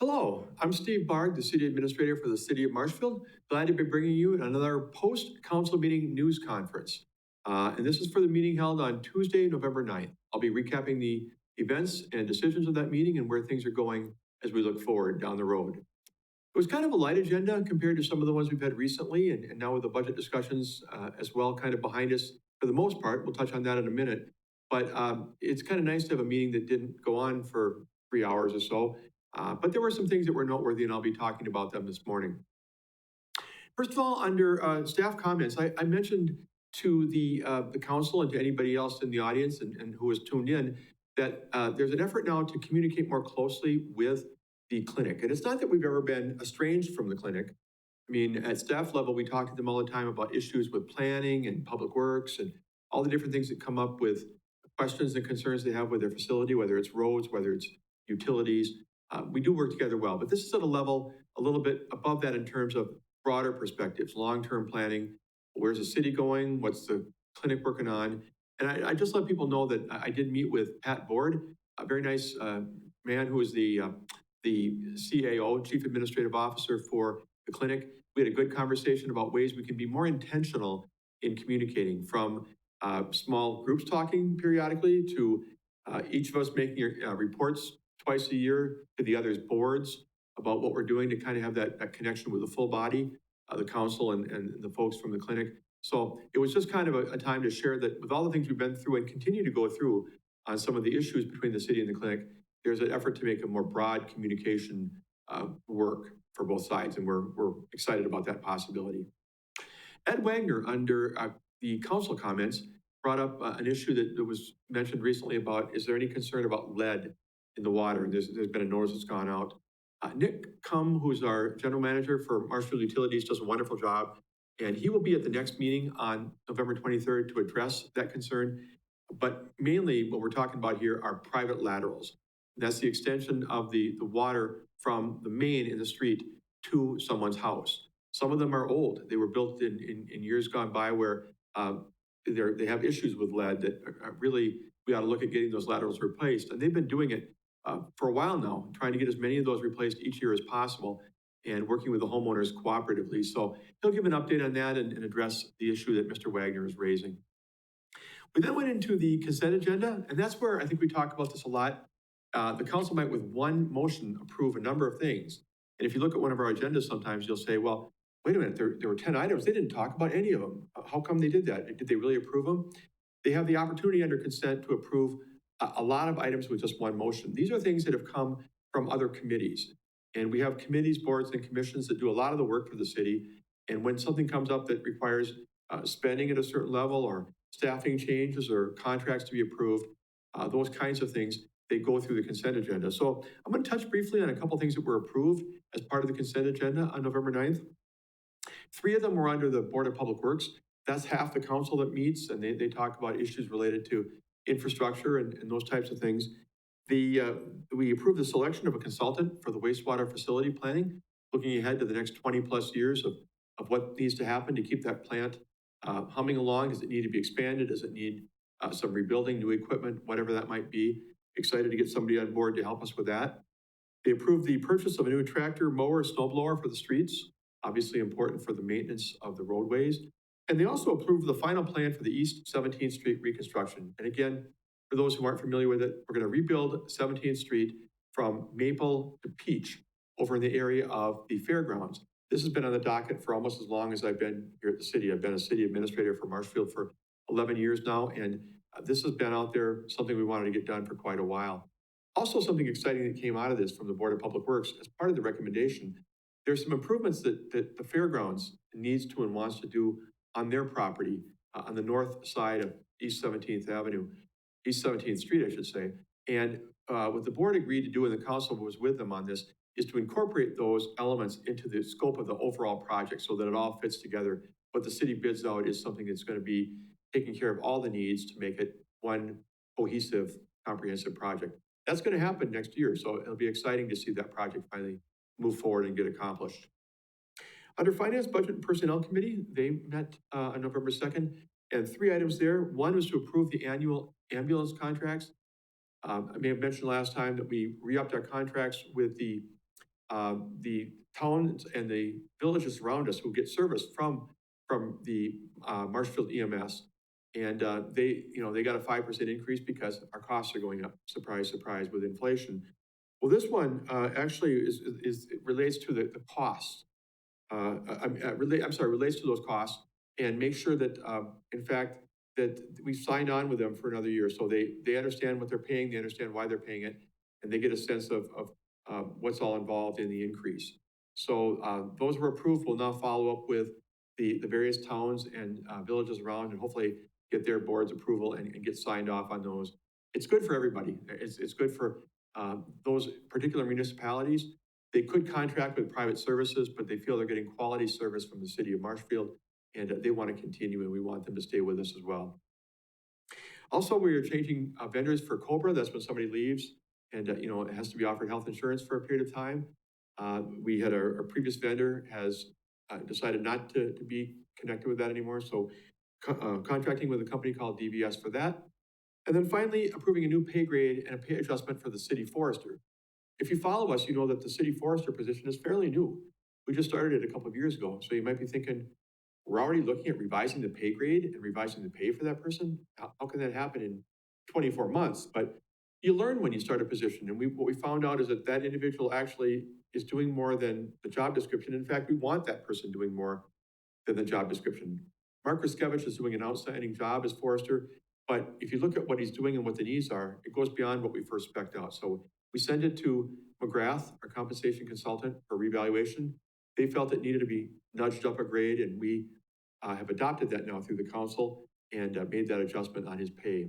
Hello, I'm Steve Barg, the City Administrator for the City of Marshfield. Glad to be bringing you another post-council meeting news conference. And this is for the meeting held on Tuesday, November 9th. I'll be recapping the events and decisions of that meeting and where things are going as we look forward down the road. It was kind of a light agenda compared to some of the ones we've had recently, and now with the budget discussions as well kind of behind us for the most part. We'll touch on that in a minute. But it's kind of nice to have a meeting that didn't go on for 3 hours or so. But there were some things that were noteworthy, and I'll be talking about them this morning. First of all, under staff comments, I mentioned to the council and to anybody else in the audience and who was tuned in that there's an effort now to communicate more closely with the clinic. And it's not that we've ever been estranged from the clinic. I mean, at staff level, we talk to them all the time about issues with planning and public works and all the different things that come up with questions and concerns they have with their facility, whether it's roads, whether it's utilities. We do work together well, but this is at a level a little bit above that in terms of broader perspectives, long-term planning. Where's the city going? What's the clinic working on? And I just let people know that I did meet with Pat Board, a very nice man who is the CAO, Chief Administrative Officer for the clinic. We had a good conversation about ways we can be more intentional in communicating, from small groups talking periodically to each of us making reports twice a year to the other's boards about what we're doing to kind of have that connection with the full body, the council and the folks from the clinic. So it was just kind of a time to share that with all the things we've been through and continue to go through on some of the issues between the city and the clinic, there's an effort to make a more broad communication work for both sides, and we're excited about that possibility. Ed Wagner, under the council comments, brought up an issue that was mentioned recently about, is there any concern about lead in the water? And there's been a notice that's gone out. Nick Cum, who's our general manager for Marshfield Utilities, does a wonderful job. And he will be at the next meeting on November 23rd to address that concern. But mainly what we're talking about here are private laterals. That's the extension of the water from the main in the street to someone's house. Some of them are old. They were built in years gone by where they have issues with lead that really, we ought to look at getting those laterals replaced. And they've been doing it for a while now, trying to get as many of those replaced each year as possible and working with the homeowners cooperatively. So he'll give an update on that and address the issue that Mr. Wagner is raising. We then went into the consent agenda, and that's where I think we talk about this a lot. The council might with one motion approve a number of things. And if you look at one of our agendas, sometimes you'll say, well, wait a minute, there were 10 items. They didn't talk about any of them. How come they did that? Did they really approve them? They have the opportunity under consent to approve a lot of items with just one motion. These are things that have come from other committees. And we have committees, boards, and commissions that do a lot of the work for the city. And when something comes up that requires spending at a certain level or staffing changes or contracts to be approved, those kinds of things, they go through the consent agenda. So I'm going to touch briefly on a couple of things that were approved as part of the consent agenda on November 9th. 3 of them were under the Board of Public Works. That's half the council that meets, and they talk about issues related to infrastructure and those types of things. We approved the selection of a consultant for the wastewater facility planning, looking ahead to the next 20 plus years of what needs to happen to keep that plant humming along. Does it need to be expanded? Does it need some rebuilding, new equipment, whatever that might be? Excited to get somebody on board to help us with that. They approved the purchase of a new tractor, mower, snow blower for the streets, obviously important for the maintenance of the roadways. And they also approved the final plan for the East 17th Street reconstruction. And again, for those who aren't familiar with it, we're going to rebuild 17th Street from Maple to Peach over in the area of the fairgrounds. This has been on the docket for almost as long as I've been here at the city. I've been a city administrator for Marshfield for 11 years now, and this has been out there, something we wanted to get done for quite a while. Also, something exciting that came out of this from the Board of Public Works as part of the recommendation, there's some improvements that the fairgrounds needs to and wants to do on their property on the north side of East 17th Avenue, East 17th Street, I should say. And what the board agreed to do, and the council was with them on this, is to incorporate those elements into the scope of the overall project so that it all fits together. What the city bids out is something that's going to be taking care of all the needs to make it one cohesive, comprehensive project. That's going to happen next year, so it'll be exciting to see that project finally move forward and get accomplished. Under Finance, Budget, and Personnel Committee, they met on November 2nd, and 3 items there. One was to approve the annual ambulance contracts. I may have mentioned last time that we re-upped our contracts with the the towns and the villages around us who get service from the Marshfield EMS. And they got a 5% increase because our costs are going up. Surprise, surprise, with inflation. Well, this one actually it relates to the cost. Relates to those costs, and make sure that, in fact, that we signed on with them for another year. So they understand what they're paying, they understand why they're paying it, and they get a sense of what's all involved in the increase. So those were approved. We'll now follow up with the various towns and villages around, and hopefully get their board's approval and get signed off on those. It's good for everybody. It's good for those particular municipalities. They could contract with private services, but they feel they're getting quality service from the city of Marshfield, and they want to continue, and we want them to stay with us as well. Also, we are changing vendors for COBRA. That's when somebody leaves, and it has to be offered health insurance for a period of time. We had our previous vendor has decided not to be connected with that anymore, so contracting with a company called DVS for that. And then finally, approving a new pay grade and a pay adjustment for the city forester. If you follow us, you know that the city forester position is fairly new. We just started it a couple of years ago. So you might be thinking, we're already looking at revising the pay grade and revising the pay for that person? How can that happen in 24 months? But you learn when you start a position. And what we found out is that individual actually is doing more than the job description. In fact, we want that person doing more than the job description. Mark Ruskevich is doing an outstanding job as forester. But if you look at what he's doing and what the needs are, it goes beyond what we first spec'd out. So we sent it to McGrath, our compensation consultant, for reevaluation. They felt it needed to be nudged up a grade, and we have adopted that now through the council and made that adjustment on his pay.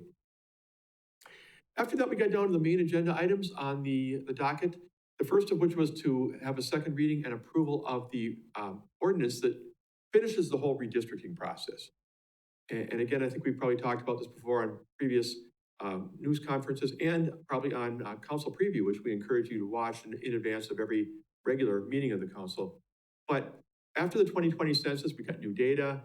After that, we got down to the main agenda items on the docket, the first of which was to have a second reading and approval of the ordinance that finishes the whole redistricting process. And again, I think we've probably talked about this before on previous news conferences and probably on council preview, which we encourage you to watch in advance of every regular meeting of the council. But after the 2020 census, we got new data.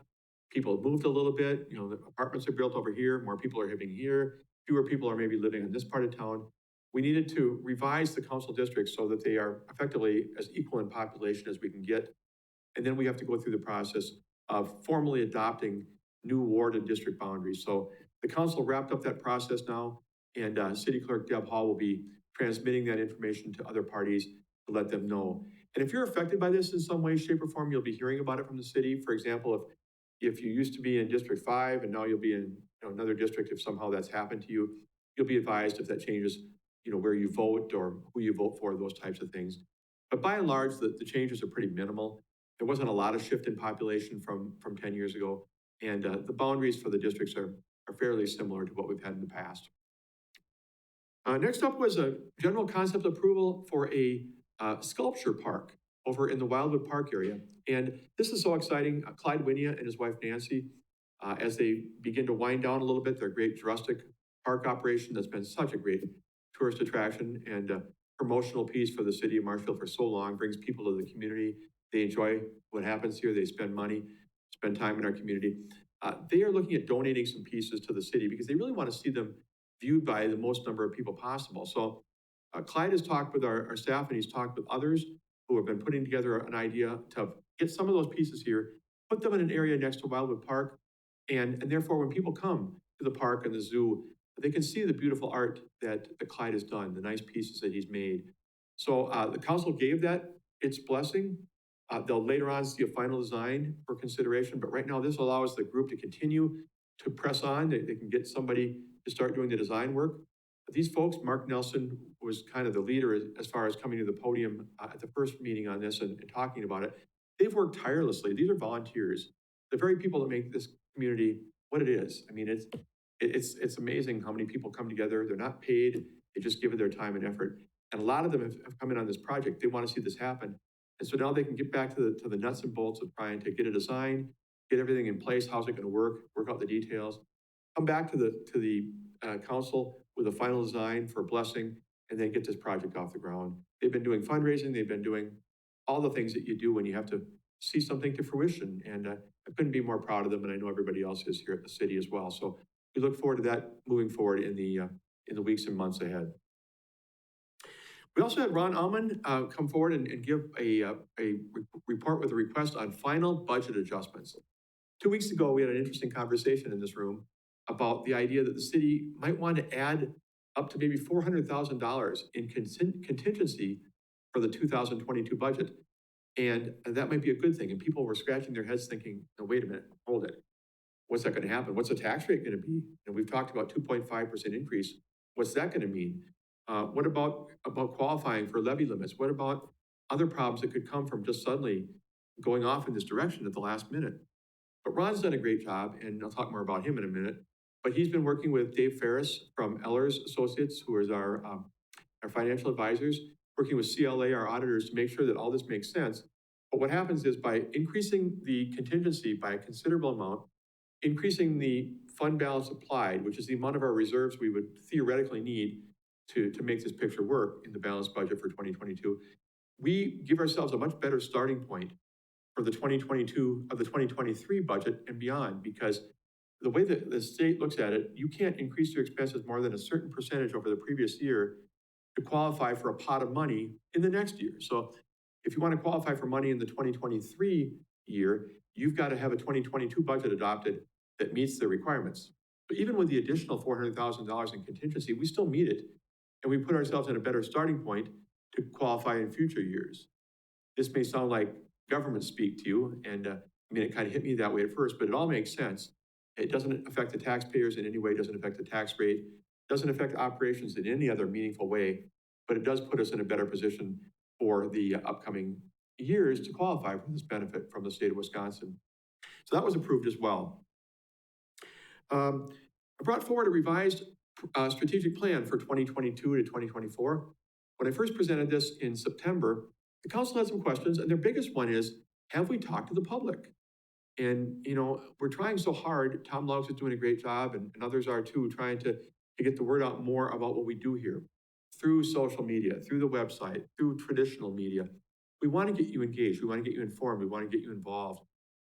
People have moved a little bit. The apartments are built over here. More people are living here. Fewer people are maybe living in this part of town. We needed to revise the council districts so that they are effectively as equal in population as we can get. And then we have to go through the process of formally adopting new ward and district boundaries. So the council wrapped up that process now, and City Clerk Deb Hall will be transmitting that information to other parties to let them know. And if you're affected by this in some way, shape, or form, you'll be hearing about it from the city. For example, if you used to be in District 5 and now you'll be in another district, if somehow that's happened to you, you'll be advised if that changes, where you vote or who you vote for, those types of things. But by and large, the changes are pretty minimal. There wasn't a lot of shift in population from 10 years ago. And the boundaries for the districts are fairly similar to what we've had in the past. Next up was a general concept approval for a sculpture park over in the Wildwood Park area. And this is so exciting. Clyde Winia and his wife Nancy, as they begin to wind down a little bit, their great Jurassic Park operation that's been such a great tourist attraction and promotional piece for the city of Marshfield for so long, brings people to the community. They enjoy what happens here. They spend money, spend time in our community. They are looking at donating some pieces to the city because they really want to see them viewed by the most number of people possible. So Clyde has talked with our staff, and he's talked with others who have been putting together an idea to get some of those pieces here, put them in an area next to Wildwood Park, and therefore when people come to the park and the zoo, they can see the beautiful art that Clyde has done, the nice pieces that he's made. So the council gave that its blessing. They'll later on see a final design for consideration, but right now this allows the group to continue to press on. They can get somebody to start doing the design work. But these folks, Mark Nelson was kind of the leader as far as coming to the podium at the first meeting on this and talking about it. They've worked tirelessly. These are volunteers, the very people that make this community what it is. I mean, it's amazing how many people come together. They're not paid. They just give it their time and effort. And a lot of them have come in on this project. They want to see this happen. And so now they can get back to the nuts and bolts of trying to get a design, get everything in place. How's it going to work out the details, come back to the council with a final design for a blessing, and then get this project off the ground. They've been doing fundraising. They've been doing all the things that you do when you have to see something to fruition. And I couldn't be more proud of them. And I know everybody else is here at the city as well. So we look forward to that moving forward in the weeks and months ahead. We also had Ron Allman come forward and give a report with a request on final budget adjustments. 2 weeks ago, we had an interesting conversation in this room about the idea that the city might want to add up to maybe $400,000 in contingency for the 2022 budget. And that might be a good thing. And people were scratching their heads thinking, no, wait a minute, hold it. What's that going to happen? What's the tax rate going to be? And we've talked about 2.5% increase. What's that going to mean? What about qualifying for levy limits? What about other problems that could come from just suddenly going off in this direction at the last minute? But Ron's done a great job, and I'll talk more about him in a minute. But he's been working with Dave Ferris from Ellers Associates, who is our financial advisors, working with CLA, our auditors, to make sure that all this makes sense. But what happens is by increasing the contingency by a considerable amount, increasing the fund balance applied, which is the amount of our reserves we would theoretically need to make this picture work in the balanced budget for 2022, we give ourselves a much better starting point for the 2022 of the 2023 budget and beyond, because the way that the state looks at it, you can't increase your expenses more than a certain percentage over the previous year to qualify for a pot of money in the next year. So if you want to qualify for money in the 2023 year, you've got to have a 2022 budget adopted that meets the requirements. But even with the additional $400,000 in contingency, we still meet it. And we put ourselves in a better starting point to qualify in future years. This may sound like government speak to you, and I mean, it kind of hit me that way at first, but it all makes sense. It doesn't affect the taxpayers in any way, doesn't affect the tax rate, doesn't affect operations in any other meaningful way, but it does put us in a better position for the upcoming years to qualify for this benefit from the state of Wisconsin. So that was approved as well. I brought forward a revised strategic plan for 2022 to 2024. When I first presented this in September, the council had some questions, and their biggest one is, have we talked to the public? And, you know, we're trying so hard. Tom Laux is doing a great job, and others are too, trying to get the word out more about what we do here through social media, through the website, through traditional media. We want to get you engaged. We want to get you informed. We want to get you involved.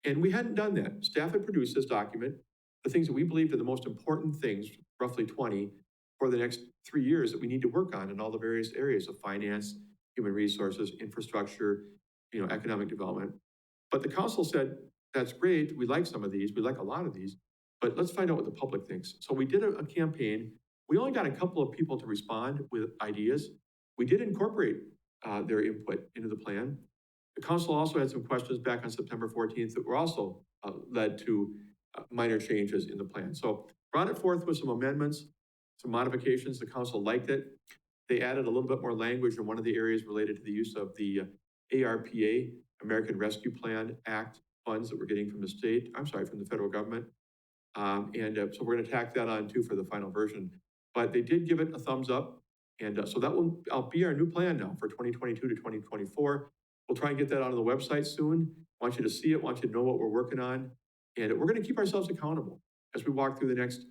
And we hadn't done that. Staff had produced this document, the things that we believed are the most important things, roughly 20, for the next 3 years that we need to work on in all the various areas of finance, human resources, infrastructure, economic development. But the council said, that's great, we like some of these, we like a lot of these, but let's find out what the public thinks. So we did a campaign. We only got a couple of people to respond with ideas. We did incorporate their input into the plan. The council also had some questions back on September 14th that were also led to minor changes in the plan. So brought it forth with some amendments, some modifications. The council liked it. They added a little bit more language in one of the areas related to the use of the ARPA, American Rescue Plan Act funds that we're getting from the state, from the federal government. So we're gonna tack that on too for the final version. But they did give it a thumbs up. And so that will be our new plan now for 2022 to 2024. We'll try and get that onto the website soon. Want you to see it, want you to know what we're working on. And we're gonna keep ourselves accountable as we walk through the next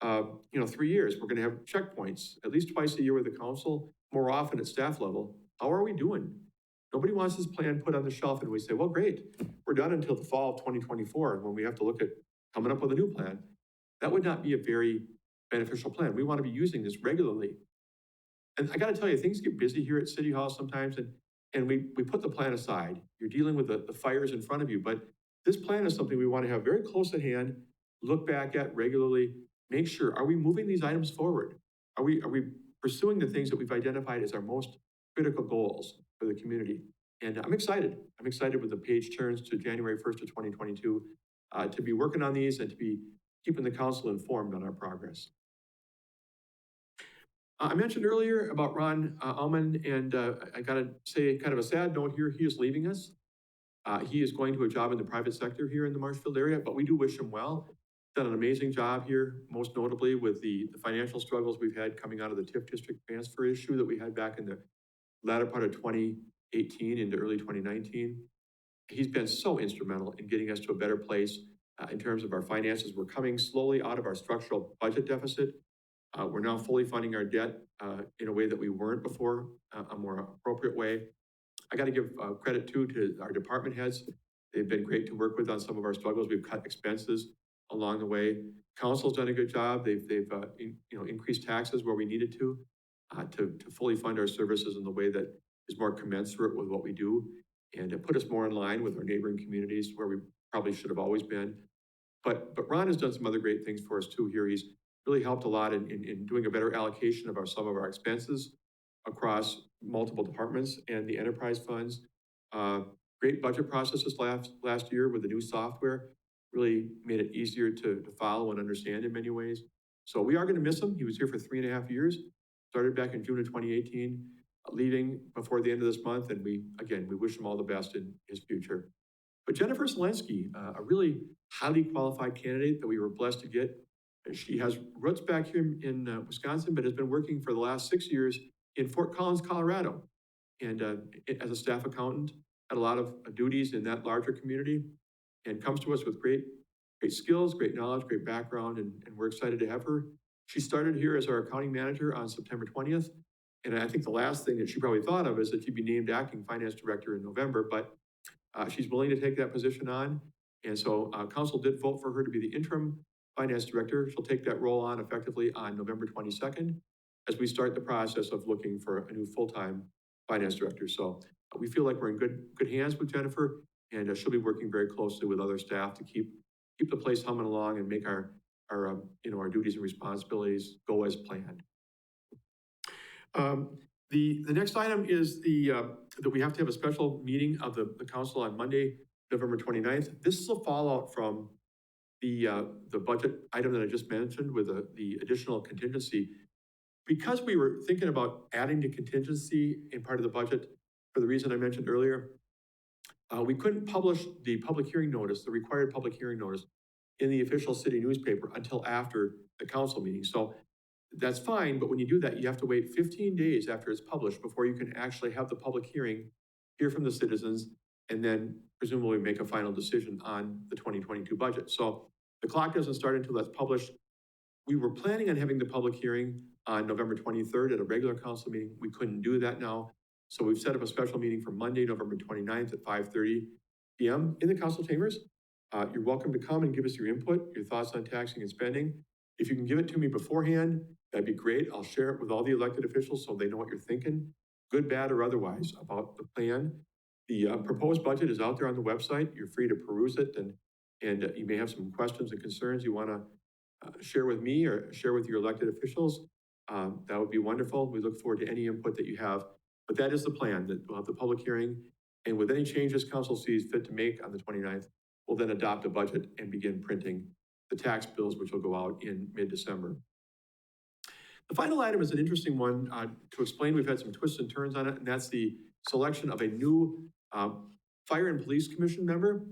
3 years. We're gonna have checkpoints at least twice a year with the council, more often at staff level. How are we doing? Nobody wants this plan put on the shelf and we say, well, great, we're done until the fall of 2024 when we have to look at coming up with a new plan. That would not be a very beneficial plan. We want to be using this regularly. And I got to tell you, things get busy here at City Hall sometimes, and we put the plan aside. You're dealing with the fires in front of you, but this plan is something we want to have very close at hand, look back at regularly, make sure, are we moving these items forward? Are we pursuing the things that we've identified as our most critical goals for the community? And I'm excited. I'm excited with the page turns to January 1st of 2022 to be working on these and to be keeping the council informed on our progress. I mentioned earlier about Ron Allman, and I gotta say kind of a sad note here, he is leaving us. He is going to a job in the private sector here in the Marshfield area, but we do wish him well. Done an amazing job here, most notably with the financial struggles we've had coming out of the TIF district transfer issue that we had back in the latter part of 2018 into early 2019. He's been so instrumental in getting us to a better place in terms of our finances. We're coming slowly out of our structural budget deficit. We're now fully funding our debt in a way that we weren't before, a more appropriate way. I got to give credit too to our department heads. They've been great to work with on some of our struggles. We've cut expenses along the way. Council's done a good job. They've increased taxes where we needed to. to fully fund our services in the way that is more commensurate with what we do and to put us more in line with our neighboring communities where we probably should have always been. But Ron has done some other great things for us too here. He's really helped a lot in doing a better allocation of some of our expenses across multiple departments and the enterprise funds. Great budget processes last year with the new software, really made it easier to follow and understand in many ways. So we are going to miss him. He was here for 3.5 years, started back in June of 2018, leaving before the end of this month. And we wish him all the best in his future. But Jennifer Selensky, a really highly qualified candidate that we were blessed to get. She has roots back here in Wisconsin, but has been working for the last 6 years in Fort Collins, Colorado. And as a staff accountant, had a lot of duties in that larger community and comes to us with great skills, great knowledge, great background, and we're excited to have her. She started here as our accounting manager on September 20th. And I think the last thing that she probably thought of is that she'd be named acting finance director in November, but she's willing to take that position on. And so council did vote for her to be the interim finance director. She'll take that role on effectively on November 22nd as we start the process of looking for a new full-time finance director. So we feel like we're in good hands with Jennifer, and she'll be working very closely with other staff to keep the place humming along and make our duties and responsibilities go as planned. The next item is that we have to have a special meeting of the council on Monday, November 29th. This is a fallout from the budget item that I just mentioned with the additional contingency. Because we were thinking about adding to contingency in part of the budget for the reason I mentioned earlier, we couldn't publish the public hearing notice, the required public hearing notice, in the official city newspaper until after the council meeting. So that's fine, but when you do that, you have to wait 15 days after it's published before you can actually have the public hearing, hear from the citizens, and then presumably make a final decision on the 2022 budget. So the clock doesn't start until that's published. We were planning on having the public hearing on November 23rd at a regular council meeting. We couldn't do that now. So we've set up a special meeting for Monday, November 29th at 5:30 p.m. in the council chambers. You're welcome to come and give us your input, your thoughts on taxing and spending. If you can give it to me beforehand, that'd be great. I'll share it with all the elected officials so they know what you're thinking, good, bad, or otherwise, about the plan. The proposed budget is out there on the website. You're free to peruse it, and you may have some questions and concerns you want to share with me or share with your elected officials. That would be wonderful. We look forward to any input that you have. But that is the plan, that we'll have the public hearing, and with any changes council sees fit to make on the 29th, we'll then adopt a budget and begin printing the tax bills, which will go out in mid-December. The final item is an interesting one to explain. We've had some twists and turns on it, and that's the selection of a new Fire and Police Commission member.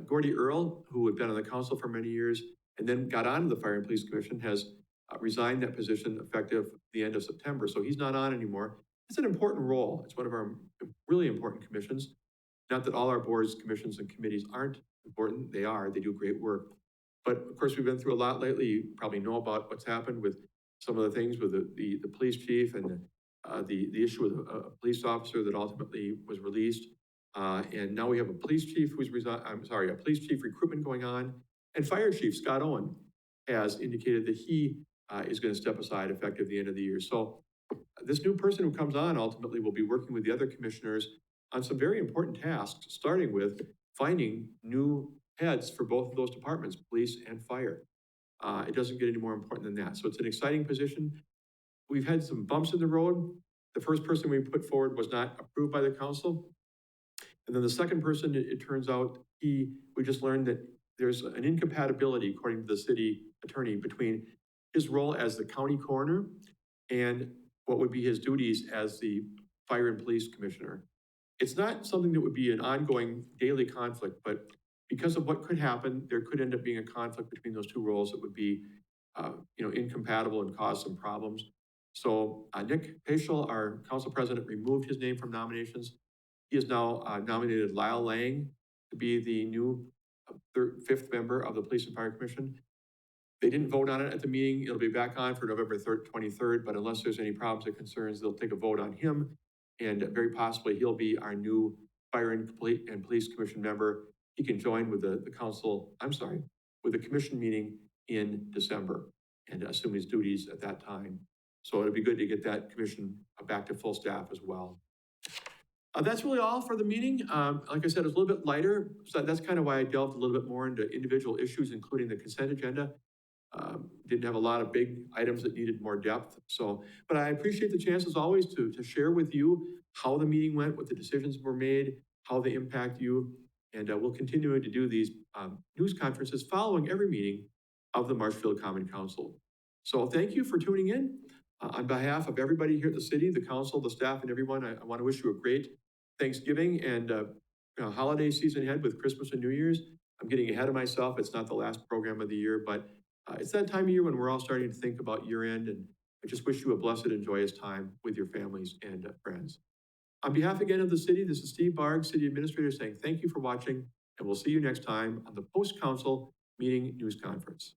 Gordy Earl, who had been on the council for many years and then got onto the Fire and Police Commission, has resigned that position effective the end of September. So he's not on anymore. It's an important role. It's one of our really important commissions. Not that all our boards, commissions, and committees aren't important. They are. They do great work. But of course, we've been through a lot lately. You probably know about what's happened with some of the things with the police chief and the issue with a police officer that ultimately was released. And now we have a police chief who's a police chief recruitment going on. And Fire Chief Scott Owen has indicated that he is going to step aside effective the end of the year. So this new person who comes on ultimately will be working with the other commissioners on some very important tasks, starting with finding new heads for both of those departments, police and fire. It doesn't get any more important than that. So it's an exciting position. We've had some bumps in the road. The first person we put forward was not approved by the council. And then the second person, it turns out, we just learned that there's an incompatibility, according to the city attorney, between his role as the county coroner and what would be his duties as the fire and police commissioner. It's not something that would be an ongoing daily conflict, but because of what could happen, there could end up being a conflict between those two roles that would be, incompatible and cause some problems. So Nick Paschal, our council president, removed his name from nominations. He has now nominated Lyle Lang to be the new fifth member of the Police and Fire Commission. They didn't vote on it at the meeting. It'll be back on for November 23rd, but unless there's any problems or concerns, they'll take a vote on him. And very possibly he'll be our new Fire and Police Commission member. He can join with the commission meeting in December and assume his duties at that time. So it'd be good to get that commission back to full staff as well. That's really all for the meeting. Like I said, it's a little bit lighter, so that's kind of why I delved a little bit more into individual issues, including the consent agenda. Didn't have a lot of big items that needed more depth. So, but I appreciate the chance as always to share with you how the meeting went, what the decisions were made, how they impact you. And we'll continue to do these news conferences following every meeting of the Marshfield Common Council. So thank you for tuning in. On behalf of everybody here at the city, the council, the staff, and everyone, I want to wish you a great Thanksgiving and holiday season ahead with Christmas and New Year's. I'm getting ahead of myself. It's not the last program of the year, but it's that time of year when we're all starting to think about year end, and I just wish you a blessed and joyous time with your families and friends. On behalf again of the city, this is Steve Barg, City Administrator, saying thank you for watching, and we'll see you next time on the Post-Council Meeting News Conference.